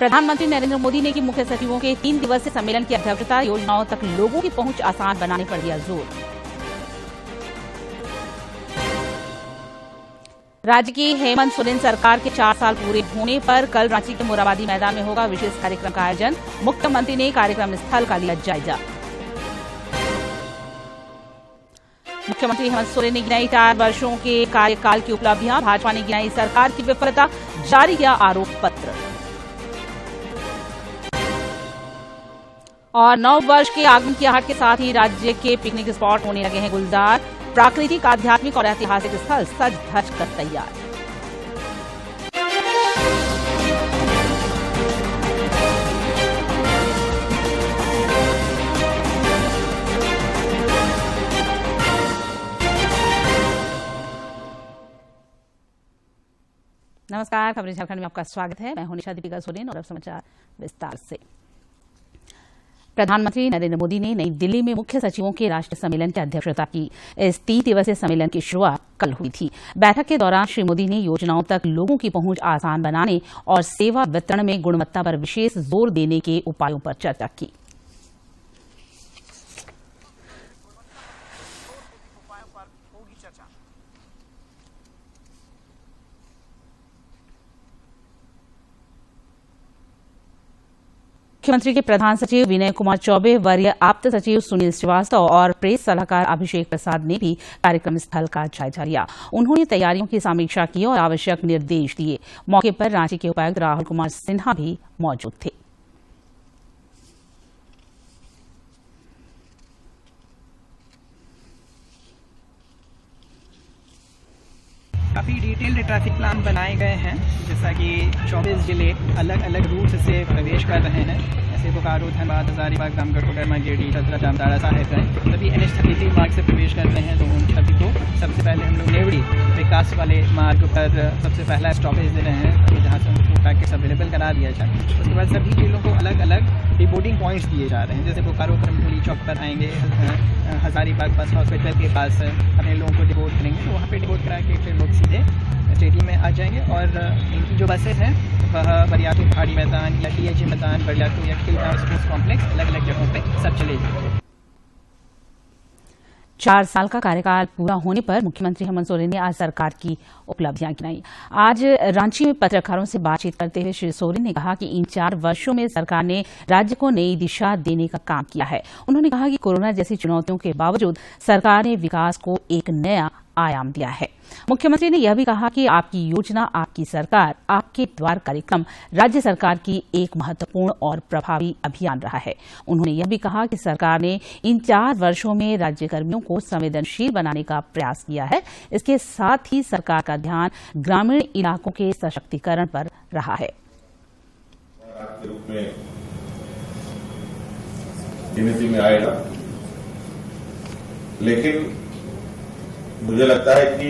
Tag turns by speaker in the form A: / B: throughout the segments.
A: प्रधानमंत्री नरेंद्र मोदी ने की मुख्य सचिवों के 3 दिवसीय सम्मेलन की अध्यक्षता। योजनाओं तक लोगों की पहुंच आसान बनाने पर दिया जोर। राज्य की हेमंत सोरेन सरकार के 4 साल पूरे होने पर कल रांची के मोरहाबादी मैदान में होगा विशेष कार्यक्रम का आयोजन। मुख्यमंत्री ने कार्यक्रम स्थल का लिया जायजा। मुख्यमंत्री हेमंत सोरेन ने गिनाई 4 वर्षों के कार्यकाल की उपलब्धियां। भाजपा ने गिनाई सरकार की विफलता, जारी किया आरोप पत्र। और नव वर्ष के आगमन की आहट के साथ ही राज्य के पिकनिक स्पॉट होने लगे हैं गुलजार। प्राकृतिक, आध्यात्मिक और ऐतिहासिक स्थल सज धज कर तैयार। नमस्कार, खबरें झारखंड में आपका स्वागत है। मैं हूं निशा दीपिका सोरेन और अब समाचार विस्तार से। प्रधानमंत्री नरेंद्र मोदी ने नई दिल्ली में मुख्य सचिवों के राष्ट्रीय सम्मेलन की अध्यक्षता की। इस 3 दिवसीय सम्मेलन की शुरुआत कल हुई थी। बैठक के दौरान श्री मोदी ने योजनाओं तक लोगों की पहुंच आसान बनाने और सेवा वितरण में गुणवत्ता पर विशेष जोर देने के उपायों पर चर्चा की। मुख्यमंत्री के प्रधान सचिव विनय कुमार चौबे, वरीय आप्त सचिव सुनील श्रीवास्तव और प्रेस सलाहकार अभिषेक प्रसाद ने भी कार्यक्रम स्थल का जायजा लिया। उन्होंने तैयारियों की समीक्षा की और आवश्यक निर्देश दिए। मौके पर रांची के उपायुक्त राहुल कुमार सिन्हा भी मौजूद थे।
B: काफ़ी डिटेल्ड ट्रैफिक प्लान बनाए गए हैं, जैसा कि 24 जिले अलग अलग रूट से प्रवेश कर रहे हैं। जैसे बोकारो, धनबाद, हजारीबाग, रामगढ़, कोडरमा, गिरिडीह, चतरा, जामताड़ा, साहेबगंज सभी NH-33 मार्ग से प्रवेश कर रहे हैं। तो उन सभी को सबसे पहले हम लोग नेवड़ी विकास वाले मार्ग पर सबसे पहला स्टॉपेज दे रहे हैं, जहाँ से उनको पैकेट्स अवेलेबल करा दिया जाए। उसके बाद सभी जिलों को अलग अलग डिबोर्डिंग पॉइंट्स दिए जा रहे हैं। जैसे बोकारो करमपुली चौक पर आएंगे, हजारीबाग बस हॉस्पिटल के पास अपने लोगों को डिबोर्ड करेंगे। तो वहाँ पे डिबोर्ड करा के फिर लोग सीधे स्टेडियम में आ जाएंगे। और इनकी जो बसें हैं वह बरियातू पहाड़ी मैदान या TAG मैदान, बरियातू या खिलगांव स्पोर्ट्स कॉम्प्लेक्स अलग अलग जगहों पे सब चले जाएंगे।
A: 4 साल का कार्यकाल पूरा होने पर मुख्यमंत्री हेमंत सोरेन ने आज सरकार की उपलब्धियां गिनाई। आज रांची में पत्रकारों से बातचीत करते हुए श्री सोरेन ने कहा कि इन 4 वर्षों में सरकार ने राज्य को नई दिशा देने का काम किया है। उन्होंने कहा कि कोरोना जैसी चुनौतियों के बावजूद सरकार ने विकास को एक नया आयाम दिया है। मुख्यमंत्री ने यह भी कहा कि आपकी योजना, आपकी सरकार, आपके द्वार कार्यक्रम राज्य सरकार की एक महत्वपूर्ण और प्रभावी अभियान रहा है। उन्होंने यह भी कहा कि सरकार ने इन 4 वर्षों में राज्यकर्मियों को संवेदनशील बनाने का प्रयास किया है। इसके साथ ही सरकार का ध्यान ग्रामीण इलाकों के सशक्तिकरण पर रहा है।
C: के रूप में गिनती में आएगा, लेकिन मुझे लगता है कि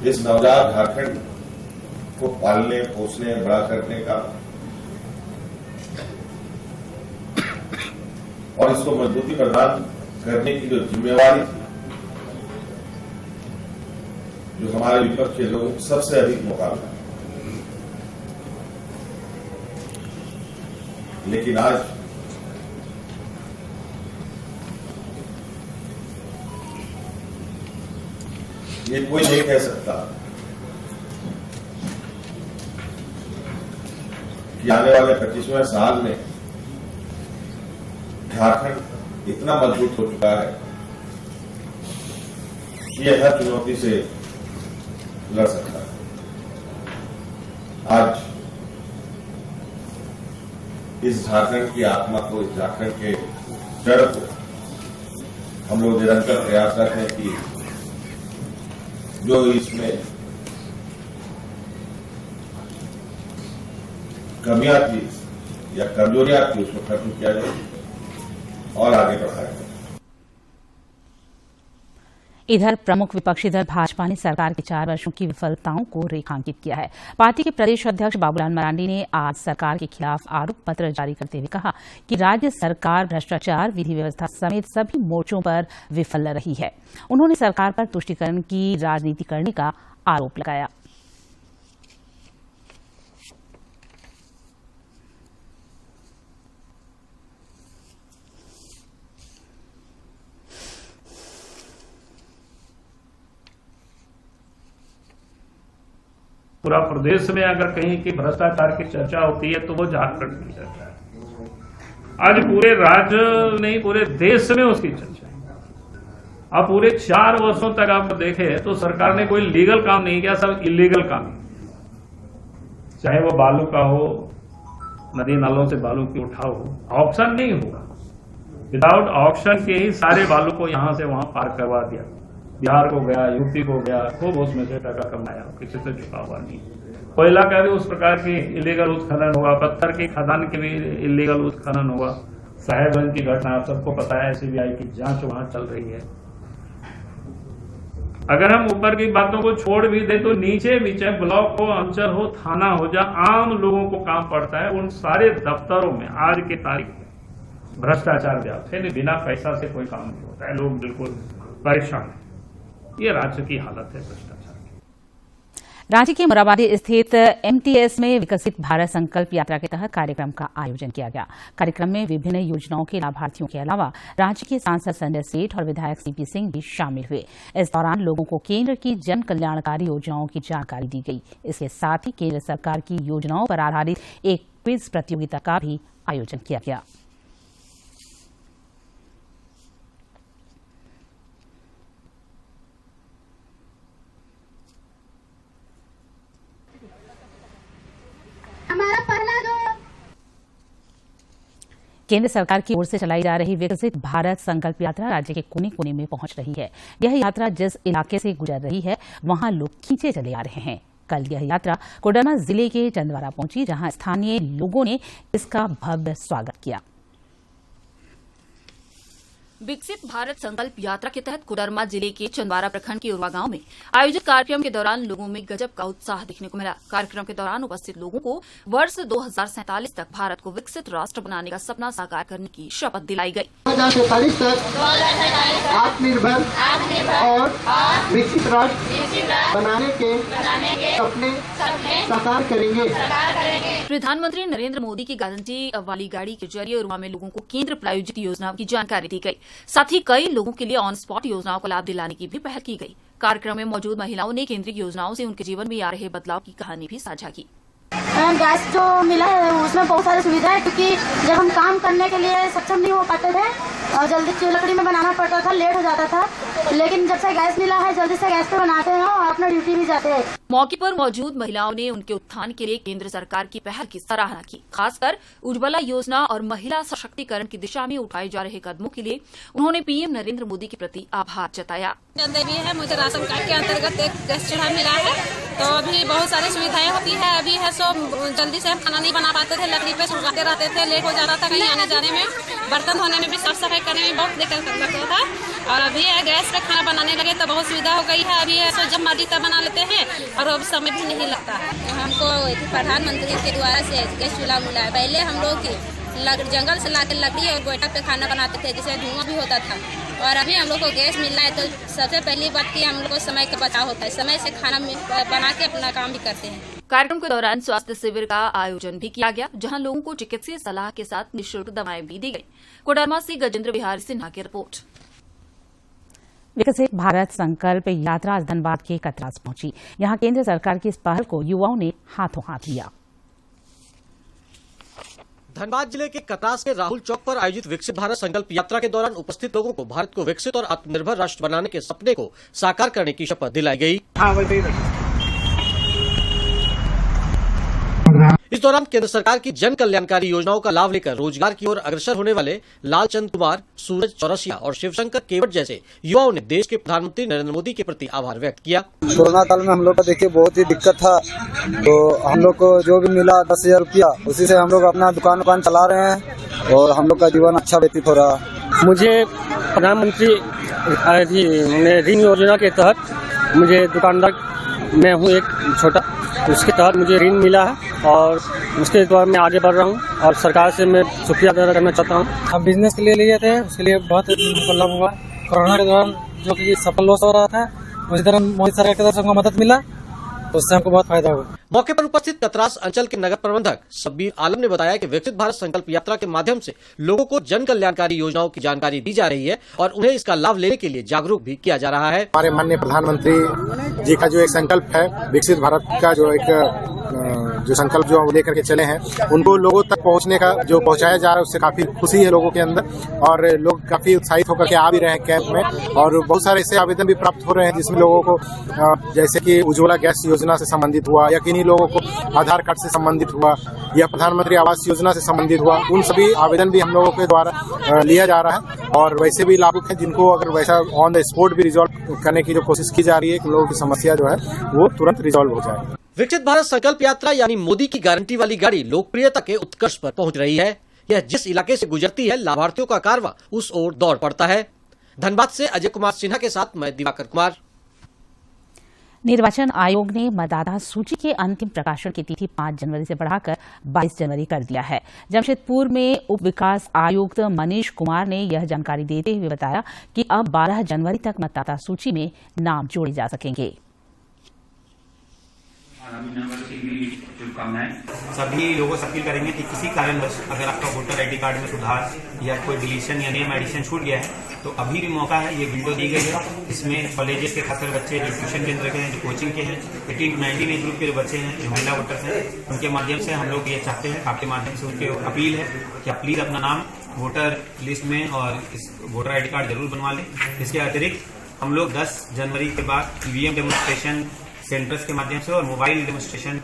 C: इस नवजात झारखंड को पालने, पोसने, बड़ा करने का और इसको मजबूती प्रदान करने की जो जिम्मेवारी थी, जो हमारे विपक्ष के लोग सबसे अधिक मौका मिला, लेकिन आज ये कोई नहीं कह सकता कि आने वाले 25वें साल में झारखंड इतना मजबूत हो चुका है कि यह हर चुनौती से लड़ सकता है। आज इस झारखंड की आत्मा को, इस झारखंड के जड़ को हम लोग निरंतर प्रयास करते हैं कि जो इसमें कमियां थी या कमजोरियां थी उसको खत्म किया जाए और आगे बढ़ाया जाए।
A: इधर प्रमुख विपक्षी दल भाजपा ने सरकार के 4 वर्षों की विफलताओं को रेखांकित किया है। पार्टी के प्रदेश अध्यक्ष बाबूलाल मरांडी ने आज सरकार के खिलाफ आरोप पत्र जारी करते हुए कहा कि राज्य सरकार भ्रष्टाचार, विधि व्यवस्था समेत सभी मोर्चों पर विफल रही है। उन्होंने सरकार पर तुष्टीकरण की राजनीति करने का आरोप लगाया।
D: पूरा प्रदेश में अगर कहीं की भ्रष्टाचार की चर्चा होती है तो वो झारखंड की चर्चा है। आज पूरे राज्य नहीं, पूरे देश में उसकी चर्चा है। अब पूरे 4 वर्षों तक आप देखें तो सरकार ने कोई लीगल काम नहीं किया, सब इलीगल काम, चाहे वो बालू का हो, नदी नालों से बालू की उठाओ, ऑक्शन नहीं हुआ। विदाउट ऑक्शन के ही सारे बालू को यहां से वहां पार करवा दिया। बिहार को गया, यूपी को गया, खूब उसमें से टका कमाया, किसी से झुका हुआ नहीं। कोयला का भी उस प्रकार की इलीगल उत्खनन हुआ, पत्थर की खदान के भी इलीगल उत्खनन हुआ। साहेबगंज की घटना आप सबको पता है, सीबीआई की जांच वहां चल रही है। अगर हम ऊपर की बातों को छोड़ भी दें तो नीचे भी, चाहे ब्लॉक हो, अंचल हो, थाना हो, जहां आम लोगों को काम पड़ता है, उन सारे दफ्तरों में आज की तारीख में भ्रष्टाचार व्याप्त है। बिना पैसा से कोई काम नहीं होता है, लोग बिल्कुल परेशान हैं। ये राज्य की हालत है भ्रष्टाचार की।
A: रांची के मोराबादी स्थित एमटीएस में विकसित भारत संकल्प यात्रा के तहत कार्यक्रम का आयोजन किया गया। कार्यक्रम में विभिन्न योजनाओं के लाभार्थियों के अलावा रांची के सांसद संजय सेठ और विधायक सीपी सिंह भी शामिल हुए। इस दौरान लोगों को केंद्र की जन कल्याणकारी योजनाओं की जानकारी दी गई। इसके साथ ही केंद्र सरकार की योजनाओं पर आधारित एक क्विज प्रतियोगिता का भी आयोजन किया गया। केंद्र सरकार की ओर से चलाई जा रही विकसित भारत संकल्प यात्रा राज्य के कोने कोने में पहुंच रही है। यह यात्रा जिस इलाके से गुजर रही है वहां लोग खींचे चले आ रहे हैं। कल यह यात्रा कोडरमा जिले के चंदवारा पहुंची, जहां स्थानीय लोगों ने इसका भव्य स्वागत किया।
E: विकसित भारत संकल्प यात्रा के तहत कोडरमा जिले के चंदवारा प्रखंड के उर्वा गांव में आयोजित कार्यक्रम के दौरान लोगों में गजब का उत्साह देखने को मिला। कार्यक्रम के दौरान उपस्थित लोगों को वर्ष 2047 तक भारत को विकसित राष्ट्र बनाने का सपना साकार करने की शपथ दिलाई गई।
F: 2047 तक आत्मनिर्भर और विकसित राष्ट्र बनाने के सपने साकार करेंगे।
E: प्रधानमंत्री नरेंद्र मोदी की गारंटी वाली गाड़ी के जरिए उर्वा में लोगों को केंद्र प्रायोजित योजनाओं की जानकारी दी गई। साथ ही कई लोगों के लिए ऑन स्पॉट योजनाओं का लाभ दिलाने की भी पहल की गई। कार्यक्रम में मौजूद महिलाओं ने केंद्रीय योजनाओं से उनके जीवन में आ रहे बदलाव की कहानी भी साझा की।
G: गैस जो मिला है उसमें बहुत सारी सुविधा है, क्योंकि जब हम काम करने के लिए सक्षम नहीं हो पाते थे और जल्दी लकड़ी में बनाना पड़ता था, लेट हो जाता था, लेकिन जब से गैस मिला है जल्दी से गैस पे बनाते हैं और अपना ड्यूटी भी जाते हैं।
E: मौके पर मौजूद महिलाओं ने उनके उत्थान के लिए केंद्र सरकार की पहल की सराहना की। खासकर उज्ज्वला योजना और महिला सशक्तिकरण की दिशा में उठाए जा रहे कदमों के लिए उन्होंने पीएम नरेंद्र मोदी के प्रति आभार जताया।
H: देवी है, मुझे राशन कार्ड के अंतर्गत एक गैस चूल्हा मिला है, तो अभी बहुत सारी सुविधाएं होती है। अभी है सो जल्दी से हम खाना नहीं बना पाते थे, लकड़ी पे सुलगाते रहते थे, लेट हो जाता था कहीं आने जाने में, बर्तन धोने में भी, साफ सफाई करने में बहुत दिक्कत लगता था। और अभी है गैस पे खाना बनाने लगे तो बहुत सुविधा हो गई है। अभी है सो जब मर्जी तब बना लेते हैं और अब समय भी नहीं लगता है। हमको प्रधानमंत्री के द्वारा से गैस चूल्हा मिला है। पहले हम लोग जंगल से लाकर लकड़ी और गोइठा पे खाना बनाते थे, जिससे धुआं भी होता था, और अभी हम लोग को गैस मिल रहा है तो सबसे पहली बात की हम लोग को समय का बचाव होता है। समय से खाना बना के अपना काम भी करते हैं।
E: कार्यक्रम के दौरान स्वास्थ्य शिविर का आयोजन भी किया गया, जहां लोगों को चिकित्सीय सलाह के साथ निःशुल्क दवाएं भी दी गई। कोडरमा से गजेंद्र बिहारी सिन्हा की रिपोर्ट।
A: विकसित भारत संकल्प यात्रा आज धनबाद के कतरास पहुंची। यहां केंद्र सरकार की इस पहल को युवाओं ने हाथों हाथ लिया।
I: धनबाद जिले के कतरास के राहुल चौक पर आयोजित विकसित भारत संकल्प यात्रा के दौरान उपस्थित लोगों को भारत को विकसित और आत्मनिर्भर राष्ट्र बनाने के सपने को साकार करने की शपथ दिलाई गई। इस दौरान केंद्र सरकार की जन कल्याणकारी योजनाओं का लाभ लेकर रोजगार की ओर अग्रसर होने वाले लालचंद कुमार, सूरज चौरसिया और शिवशंकर केवट जैसे युवाओं ने देश के प्रधानमंत्री नरेंद्र मोदी के प्रति आभार व्यक्त किया।
J: कोरोना काल में हम लोग को देखिए बहुत ही दिक्कत था, तो हम लोग को जो भी मिला 10,000 रुपया, उसी से हम लोग अपना दुकान चला रहे हैं और हम लोग का जीवन अच्छा व्यतीत हो रहा है।
K: मुझे प्रधानमंत्री ऋण योजना के तहत मुझे दुकानदार मैं हूँ एक छोटा, उसके तहत मुझे ऋण मिला है और उसके द्वारा मैं आगे बढ़ रहा हूँ और सरकार से मैं शुक्रिया अदा करना चाहता हूँ।
J: हम बिजनेस के लिए लिए थे, उसके लिए बहुत लाभ हुआ। कोरोना के दौरान जो कि सफल लॉस हो रहा था, उसी तरह मोदी सरकार की तरफ से हमको मदद मिला
K: उससे हमको बहुत फायदा होगा।
I: मौके पर उपस्थित कतरास अंचल के नगर प्रबंधक शब्बीर आलम ने बताया कि विकसित भारत संकल्प यात्रा के माध्यम से लोगों को जन कल्याणकारी योजनाओं की जानकारी दी जा रही है और उन्हें इसका लाभ लेने के लिए जागरूक भी किया जा रहा है।
L: हमारे माननीय प्रधानमंत्री जी का जो एक संकल्प है विकसित भारत का जो संकल्प जो हम लेकर के चले हैं उनको लोगों तक पहुंचने का जो पहुंचाया जा रहा है उससे काफी खुशी है लोगों के अंदर और लोग काफी उत्साहित होकर के आ भी रहे हैं कैंप में और बहुत सारे ऐसे आवेदन भी प्राप्त हो रहे हैं जिसमें लोगों को जैसे कि उज्ज्वला गैस योजना से संबंधित हुआ या किन्हीं लोगों को आधार कार्ड से संबंधित हुआ या प्रधानमंत्री आवास योजना से संबंधित हुआ उन सभी आवेदन भी हम लोगों के द्वारा लिया जा रहा है और वैसे भी लाभुक है जिनको अगर वैसा ऑन द स्पॉट भी रिजॉल्व करने की जो कोशिश की जा रही है कि लोगों की समस्या जो है वो तुरंत रिजॉल्व हो जाए।
I: विकसित भारत संकल्प यात्रा यानी मोदी की गारंटी वाली गाड़ी लोकप्रियता के उत्कर्ष पर पहुंच रही है। यह जिस इलाके से गुजरती है लाभार्थियों का कारवां उस ओर दौड़ पड़ता है। धनबाद से अजय कुमार सिन्हा के साथ मैं दिवाकर कुमार।
A: निर्वाचन आयोग ने मतदाता सूची के अंतिम प्रकाशन की तिथि 5 जनवरी से बढ़ाकर 22 जनवरी कर दिया है। जमशेदपुर में उप विकास आयुक्त मनीष कुमार ने यह जानकारी देते हुए बताया कि अब 12 जनवरी तक मतदाता सूची में नाम जोड़े जा सकेंगे।
M: सभी लोगों से अपील करेंगे कि किसी कारणवश अगर आपका वोटर आईडी कार्ड में सुधार या कोई डिलीशन या नेम एडिशन छूट गया है तो अभी भी मौका है। ये विंडो दी गई है। इसमें कॉलेजेस के खासकर बच्चे जो ट्यूशन केंद्र के हैं जो कोचिंग के हैं 18 to 19 एज ग्रुप के जो बच्चे हैं जो महिला वोटर्स हैं उनके माध्यम से हम लोग ये चाहते हैं आपके माध्यम से उनके अपील है कि आप प्लीज अपना नाम वोटर लिस्ट में और इस वोटर आई डी कार्ड जरूर बनवा लें। इसके अतिरिक्त हम लोग 10 जनवरी के बाद ईवीएम डेमोन्स्ट्रेशन सेंटर्स के माध्यम से और मोबाइल डेमोन्स्ट्रेशन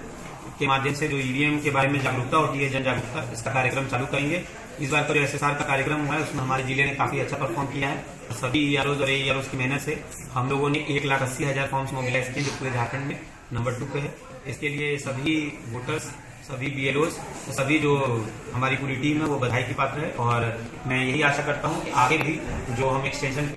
M: के माध्यम से जो ईवीएम के बारे में जागरूकता होती है जन जागरूकता इसका कार्यक्रम चालू करेंगे। इस बार पर SSR का कार्यक्रम हुआ है उसमें हमारे जिले ने काफी अच्छा परफॉर्म किया है। सभी EROs और AEROs की मेहनत से हम लोगों ने 1,80,000 फॉर्म्स मोबिलाइज किए जो पूरे झारखंड में नंबर 2 पे है। इसके लिए सभी वोटर्स सभी BLOs सभी जो हमारी पूरी टीम है वो बधाई की पात्र है और मैं यही आशा करता हूँ कि आगे भी जो हम एक्सटेंशन।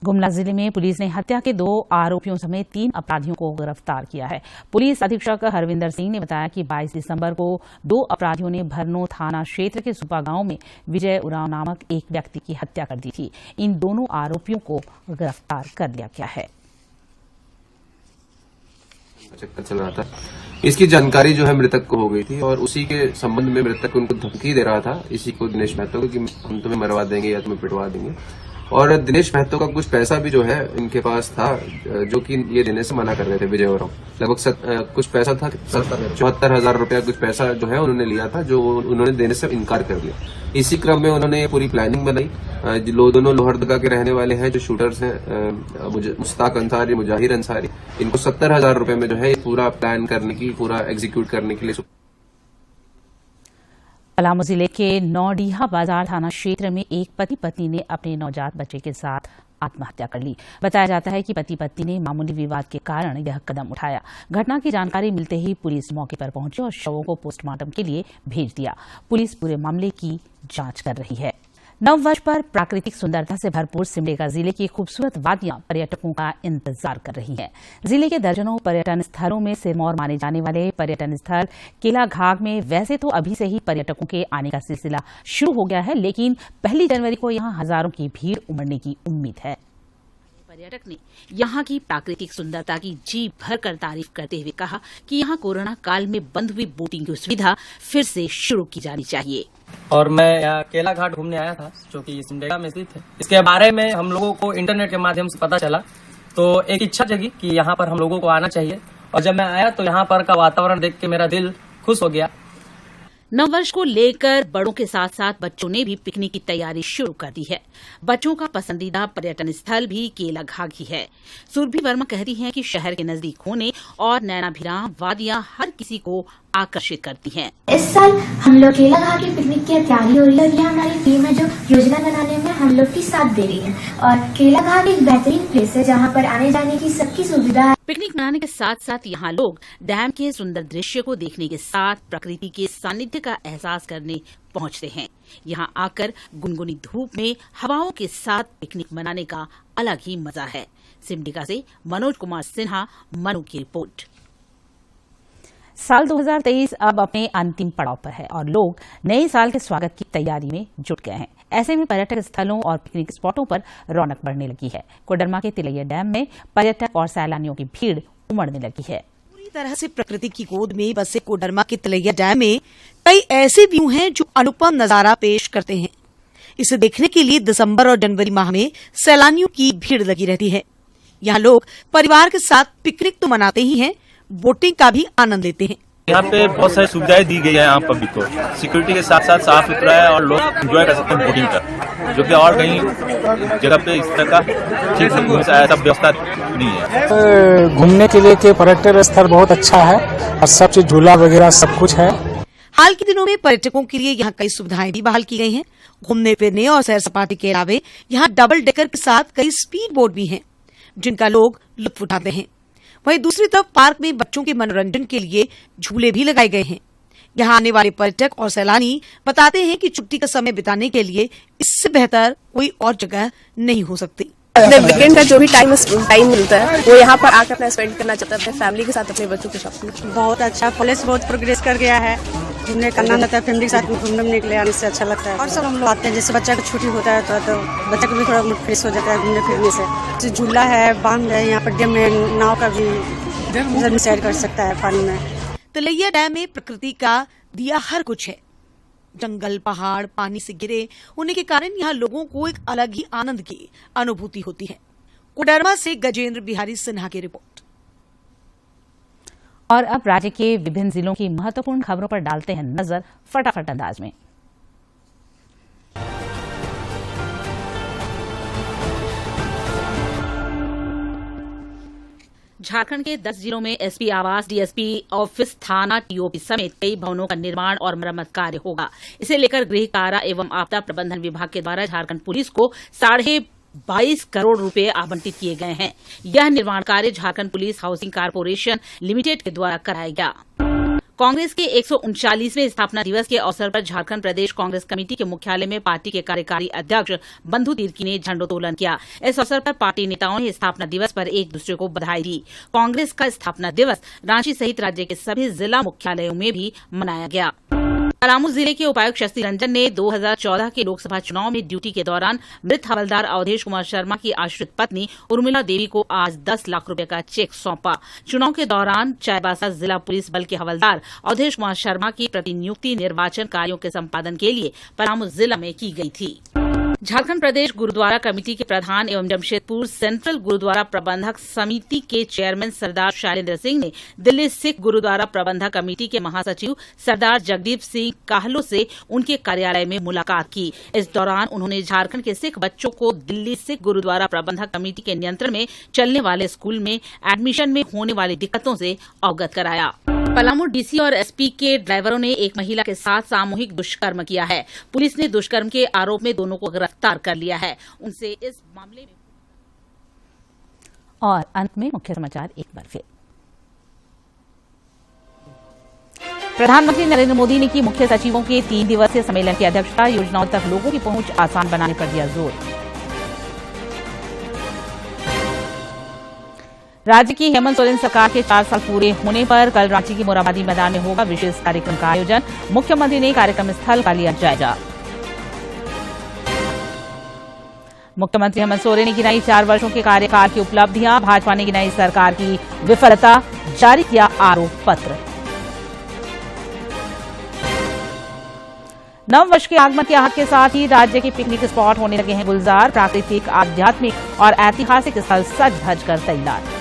A: गुमला जिले में पुलिस ने हत्या के 2 आरोपियों समेत 3 अपराधियों को गिरफ्तार किया है। पुलिस अधीक्षक हरविंदर सिंह ने बताया कि 22 दिसंबर को 2 अपराधियों ने भरनो थाना क्षेत्र के सुपा गांव में विजय उरांव नामक एक व्यक्ति की हत्या कर दी थी। इन दोनों आरोपियों को गिरफ्तार कर लिया गया है।
N: चक्कर चल रहा था, इसकी जानकारी जो है मृतक को हो गई थी और उसी के संबंध में मृतक उनको धमकी दे रहा था इसी को दिनेश महतो को कि हम तुम्हें मरवा देंगे या तुम्हें पिटवा देंगे। और दिनेश महतो का कुछ पैसा भी जो है इनके पास था जो कि ये देने से मना कर रहे थे विजय और लगभग कुछ पैसा था 74,000 रुपया कुछ पैसा जो है उन्होंने लिया था जो उन्होंने देने से इनकार कर दिया। इसी क्रम में उन्होंने पूरी प्लानिंग बनाई। दोनों लोहरदगा के रहने वाले हैं जो शूटर्स हैं मुश्ताक अंसारी मुजाहिर अंसारी इनको 70,000 रुपए में जो है पूरा प्लान करने की पूरा एग्जीक्यूट करने के लिए।
A: पलामू जिले के नौडीहा बाजार थाना क्षेत्र में एक पति पत्नी ने अपने नवजात बच्चे के साथ आत्महत्या कर ली। बताया जाता है कि पति पत्नी ने मामूली विवाद के कारण यह कदम उठाया। घटना की जानकारी मिलते ही पुलिस मौके पर पहुंची और शवों को पोस्टमार्टम के लिए भेज दिया। पुलिस पूरे मामले की जांच कर रही है। नववर्ष पर प्राकृतिक सुंदरता से भरपूर सिमडेगा जिले की खूबसूरत वादियां पर्यटकों का इंतजार कर रही हैं। जिले के दर्जनों पर्यटन स्थलों में सिरमौर माने जाने वाले पर्यटन स्थल केला घाग में वैसे तो अभी से ही पर्यटकों के आने का सिलसिला शुरू हो गया है, लेकिन 1 जनवरी को यहां हजारों की भीड़ उमड़ने की उम्मीद है। पर्यटक ने यहाँ की प्राकृतिक सुंदरता की जी भरकर तारीफ करते हुए कहा कि यहाँ कोरोना काल में बंद हुई बोटिंग की सुविधा फिर से शुरू की जानी चाहिए।
K: और मैं यहाँ केला घाट घूमने आया था जो कि सिमडेगा में स्थित है। इसके बारे में हम लोगों को इंटरनेट के माध्यम से पता चला तो एक इच्छा जगी कि यहाँ पर हम लोगों को आना चाहिए और जब मैं आया तो यहाँ पर का वातावरण देख के मेरा दिल खुश हो गया।
A: नववर्ष को लेकर बड़ों के साथ साथ बच्चों ने भी पिकनिक की तैयारी शुरू कर दी है। बच्चों का पसंदीदा पर्यटन स्थल भी केला घाग ही है। सुरभि वर्मा कहती हैं कि शहर के नजदीक होने और नैनाभिराम वादियां हर किसी को आकर्षित करती हैं।
O: इस साल हम लोग केला घाग की पिकनिक की तैयारी हो रही है और ये हमारी टीम है जो योजना बनाने में हम लोग की साथ दे रही है। और केला घाग एक बेहतरीन प्लेस है जहाँ पर आने जाने की सबकी सुविधा है।
A: पिकनिक मनाने के साथ साथ यहाँ लोग डैम के सुंदर दृश्य को देखने के साथ प्रकृति के सानिध्य का एहसास करने पहुँचते हैं। यहाँ आकर गुनगुनी धूप में हवाओं के साथ पिकनिक मनाने का अलग ही मजा है। सिमडेगा से मनोज कुमार सिन्हा, मनु की रिपोर्ट। साल 2023 अब अपने अंतिम पड़ाव पर है और लोग नए साल के स्वागत की तैयारी में जुट गए हैं। ऐसे में पर्यटक स्थलों और पिकनिक स्पॉटों पर रौनक बढ़ने लगी है। कोडरमा के तिलैया डैम में पर्यटक और सैलानियों की भीड़ उमड़ने लगी है।
P: पूरी तरह से प्रकृति की गोद में बसे कोडरमा के तलैया डैम में कई ऐसे व्यू हैं जो अनुपम नजारा पेश करते हैं। इसे देखने के लिए दिसंबर और जनवरी माह में सैलानियों की भीड़ लगी रहती है। यहाँ लोग परिवार के साथ पिकनिक तो मनाते ही हैं, बोटिंग का भी आनंद लेते हैं।
Q: यहाँ पे बहुत सारी सुविधाएं दी गई है यहाँ पब्लिक को, सिक्योरिटी के साथ साथ साफ सुथरा है और लोग एंजॉय कर सकते हैं बोटिंग का, जो कि और कहीं जगह पे इस तरह का ठीक से ऐसा व्यवस्था नहीं है।
R: घूमने के लिए के पर्यटन स्थल बहुत अच्छा है और सब चीज झूला वगैरह सब कुछ है।
P: हाल के दिनों में पर्यटकों के लिए यहाँ कई सुविधाएं भी बहाल की गई हैं। घूमने फिरने और सैर सपाटे के अलावा यहाँ डबल डेकर के साथ कई स्पीड बोट भी हैं, जिनका लोग लुत्फ उठाते हैं। वहीं दूसरी तरफ पार्क में बच्चों के मनोरंजन के लिए झूले भी लगाए गए हैं। यहाँ आने वाले पर्यटक और सैलानी बताते हैं कि छुट्टी का समय बिताने के लिए इससे बेहतर कोई और जगह नहीं हो सकती।
S: अपने वीकेंड का जो भी टाइम मिलता है वो यहाँ पर आकर अपना स्पेंड करना चाहता है अपने फैमिली के साथ, अपने बच्चों के साथ।
T: बहुत अच्छा, पुलिस बहुत प्रोग्रेस कर गया है। घूमने करना रहता है, फैमिली के साथ घूमने में निकले आने से अच्छा लगता है। और सब हम लोग आते हैं, जैसे बच्चा को छुट्टी होता है तो बच्चा को भी थोड़ा मूड फ्रेश हो जाता है घूमने फिरने से। झूला है, बांध है, यहाँ पर डैम में नाव का भी सैर कर सकता है पानी में।
P: तलैया डैम में प्रकृति का दिया हर कुछ है। जंगल, पहाड़ पानी से घिरे होने के कारण यहाँ लोगों को एक अलग ही आनंद की अनुभूति होती है। कोडरमा से गजेंद्र बिहारी सिन्हा की रिपोर्ट।
A: और अब राज्य के विभिन्न जिलों की महत्वपूर्ण खबरों पर डालते हैं नजर फटाफट अंदाज में। झारखंड के 10 जिलों में एसपी आवास, डीएसपी ऑफिस, थाना, टीओपी समेत कई भवनों का निर्माण और मरम्मत कार्य होगा। इसे लेकर गृह कारा एवं आपदा प्रबंधन विभाग के द्वारा झारखंड पुलिस को 22.5 करोड़ रुपए आवंटित किए गए हैं। यह निर्माण कार्य Jharkhand police housing corporation limited के द्वारा कराया गया। कांग्रेस के 139वें स्थापना दिवस के अवसर पर झारखंड प्रदेश कांग्रेस कमेटी के मुख्यालय में पार्टी के कार्यकारी अध्यक्ष बंधु तिर्की ने झंडोत्तोलन किया। इस अवसर पर पार्टी नेताओं ने स्थापना दिवस पर एक दूसरे को बधाई दी। कांग्रेस का स्थापना दिवस रांची सहित राज्य के सभी जिला मुख्यालयों में भी मनाया गया। पलामू जिले के उपायुक्त शशि रंजन ने 2014 के लोकसभा चुनाव में ड्यूटी के दौरान मृत हवलदार अवधेश कुमार शर्मा की आश्रित पत्नी उर्मिला देवी को आज 10 लाख रुपए का चेक सौंपा। चुनाव के दौरान चाईबासा जिला पुलिस बल के हवलदार अवधेश कुमार शर्मा की प्रतिनियुक्ति निर्वाचन कार्यों के संपादन के लिए पलामू जिला में की गई थी। झारखंड प्रदेश गुरुद्वारा कमेटी के प्रधान एवं जमशेदपुर सेंट्रल गुरुद्वारा प्रबंधक समिति के चेयरमैन सरदार शैलेंद्र सिंह ने दिल्ली सिख गुरुद्वारा प्रबंधक कमेटी के महासचिव सरदार जगदीप सिंह काहलो से उनके कार्यालय में मुलाकात की। इस दौरान उन्होंने झारखंड के सिख बच्चों को दिल्ली सिख गुरुद्वारा प्रबंधक कमेटी के नियंत्रण में चलने वाले स्कूल में एडमिशन में होने वाली दिक्कतों से अवगत कराया। पलामू डीसी और एसपी के ड्राइवरों ने एक महिला के साथ सामूहिक दुष्कर्म किया है। पुलिस ने दुष्कर्म के आरोप में दोनों को गिरफ्तार कर लिया है। उनसे इस मामले में और अंत में मुख्य समाचार एक बार फिर। प्रधानमंत्री नरेंद्र मोदी ने की मुख्य सचिवों के 3 दिवसीय सम्मेलन की अध्यक्षता। योजनाओं तक लोगों की पहुंच आसान बनाने पर दिया जोर। राज्य की हेमंत सोरेन सरकार के 4 साल पूरे होने पर कल रांची के मोरहाबादी मैदान में होगा विशेष कार्यक्रम का आयोजन। मुख्यमंत्री ने कार्यक्रम स्थल का लिया जायजा। मुख्यमंत्री हेमंत सोरेन ने गिनाई 4 वर्षों के कार्यकाल की उपलब्धियां। भाजपा ने गिनाई सरकार की विफलता, जारी किया आरोप पत्र। नव वर्ष के आगमन के आहट के साथ ही राज्य के पिकनिक स्पॉट होने लगे हैं गुलजार। प्राकृतिक, आध्यात्मिक और ऐतिहासिक स्थल सज धज कर तैयार।